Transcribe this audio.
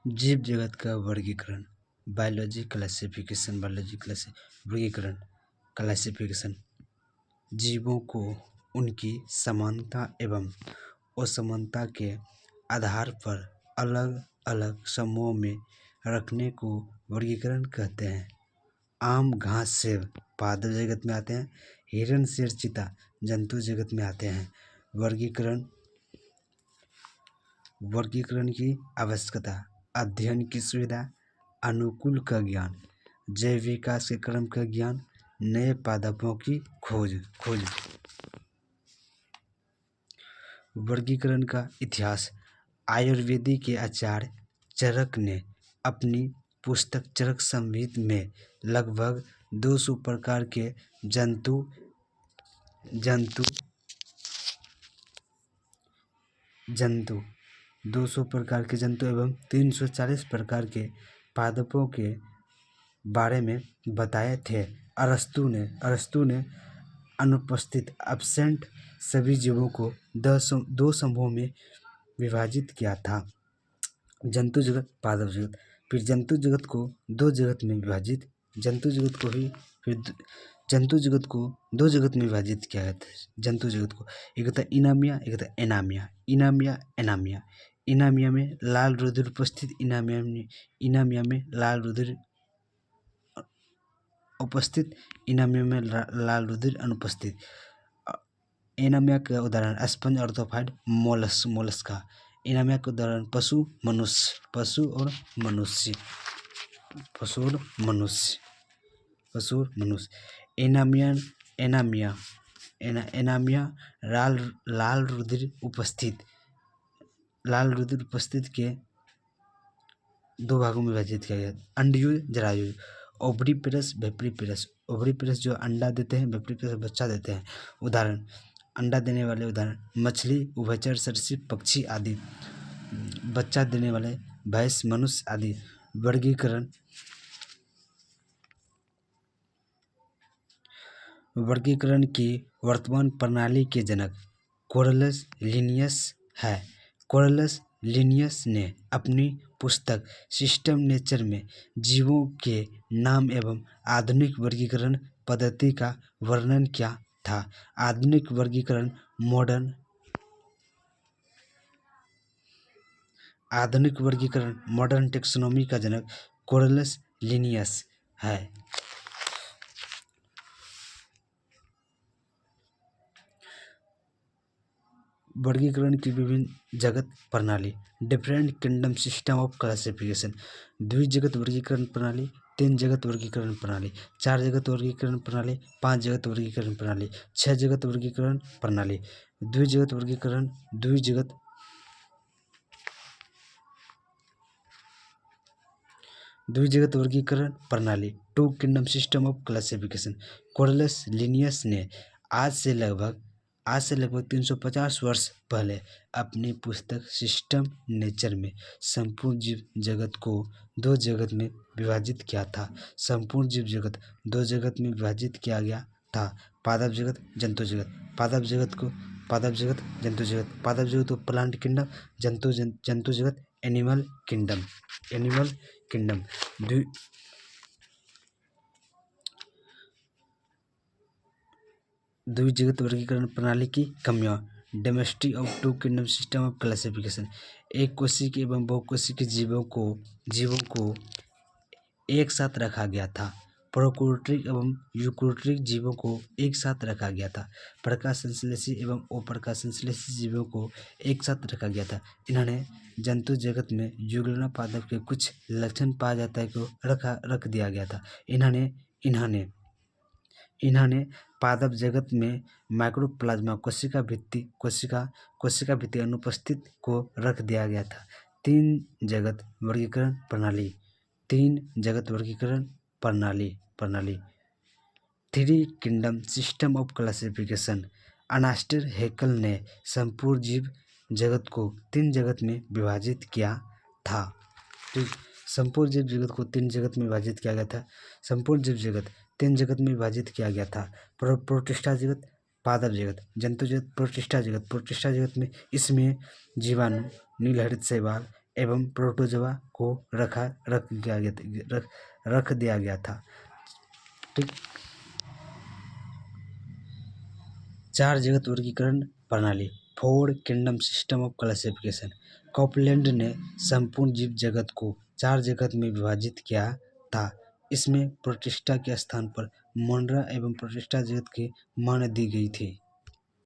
जीव जगत का वर्गीकरण। Biology classification. वर्गीकरण क्लासिफिकेशन। जीवों को उनकी समानता एवं असमानता के आधार पर अलग अलग समूहों में रखने को वर्गीकरण कहते हैं। आम घास सेब पादप जगत में आते हैं। हिरण शेर चीता जंतु जगत में आते हैं। वर्गीकरण की आवश्यकता। अध्ययन की सुविधा, अनुकूल का ज्ञान, जैव विकास के क्रम का ज्ञान, नए पादपों की खोज। वर्गीकरण का इतिहास। आयुर्वेदी के आचार्य चरक ने अपनी पुस्तक चरक संहिता में लगभग 200 प्रकार के जंतु 200 प्रकार के जंतु एवं 340 प्रकार के पादपों के बारे में बताए थे। अरस्तु ने अनुपस्थित एब्सेंट सभी जीवों को दो समूहों में विभाजित किया था। जंतु जगत, पादप जगत। फिर जंतु जगत को दो जगत में विभाजित जंतु जगत को दो जगत में विभाजित किया गया था। जंतु जगत को एक था इनामिया, एक था एनामिया। इनामिया में लाल रुधिर उपस्थित। इनामिया में लाल रुधिर उपस्थित। इनामिया में लाल रुधिर अनुपस्थित। एनामिया का उदाहरण स्पंज, आर्थ्रोपॉड, मोलस्का। एनामिया का उदाहरण पशु और मनुष्य। एनामिया लाल रुधिर उपस्थित के दो भागों में विभाजित किया गया। अंडयुज, जरायुज। ओवरीपेरस, वेपरीपेरस। ओवरीपेरस जो अंडा देते हैं, वेपरीपेरस बच्चा देते हैं। उदाहरण अंडा देने वाले उदाहरण मछली, उभयचर सरीसृप, पक्षी आदि। बच्चा देने वाले भैंस, मनुष्य आदि। वर्गीकरण की वर्तमान प्रणाली के जनक कोरलस लिनियस है। कोरलस लिनियस ने अपनी पुस्तक सिस्टम नेचर में जीवों के नाम एवं आधुनिक वर्गीकरण पद्धति का वर्णन किया था। आधुनिक वर्गीकरण मॉडर्न टेक्सोनॉमी का जनक कोरलस लिनियस है। वर्गीकरण की विभिन्न जगत प्रणाली। Different kingdom system of classification. द्विजगत वर्गीकरण प्रणाली, 3 जगत वर्गीकरण प्रणाली, 4 जगत वर्गीकरण प्रणाली, 5 जगत वर्गीकरण प्रणाली, 6 जगत वर्गीकरण प्रणाली। द्विजगत वर्गीकरण प्रणाली, 2 kingdom system of classification. Carolus Linnaeus ने आज से लगभग 350 वर्ष पहले अपनी पुस्तक सिस्टम नेचर में संपूर्ण जीव जगत को 2 जगत में विभाजित किया था। संपूर्ण जीव जगत 2 जगत में विभाजित किया गया था। पादप जगत, जंतु जगत। पादप जगत, जंतु जगत। पादप जगत को प्लांट किंगडम, जंतु जगत एनिमल किंगडम। द्विजगत वर्गीकरण प्रणाली की कमियां। Demerits of 2 kingdom system of classification. एक कोशिकी एवं बहुकोशिकीय जीवों को एक साथ रखा गया था। प्रोकैरियोटिक एवं यूकैरियोटिक जीवों को एक साथ रखा गया था। प्रकाश संश्लेषी एवं अप्रकाश संश्लेषी जीवों को एक साथ रखा गया था। इन्होंने जंतु जगत में युग्मना पादप के कुछ लक्षण पाया जाता है को रख दिया गया था। इन्होंने पादप जगत में माइक्रोप्लाज्मा कोशिका भित्ति अनुपस्थित को रख दिया गया था। 3 जगत वर्गीकरण प्रणाली। 3 kingdom system of classification. Ernst Haeckel ने संपूर्ण जीव जगत को 3 जगत में विभाजित किया था। संपूर्ण जीव जगत को 3 जगत में विभाजित किया गया था। संपूर्ण जीव जगत 3 जगत में विभाजित किया गया था। प्रोटिस्टा जगत, पादप जगत, जंतु जगत, प्रोटिस्टा जगत में इसमें जीवाणु, नीलहरित शैवाल, एवं प्रोटोजोआ को रख दिया गया था। ठीक। 4 जगत वर्गीकरण प्रणाली, 4 kingdom system of classification. Copeland ने संपूर्ण जीव जगत को 4 जगत में विभाजित किया था। इसमें प्रोटिस्टा के स्थान पर मोनरा एवं प्रोटिस्टा जगत की मान दी गई थी।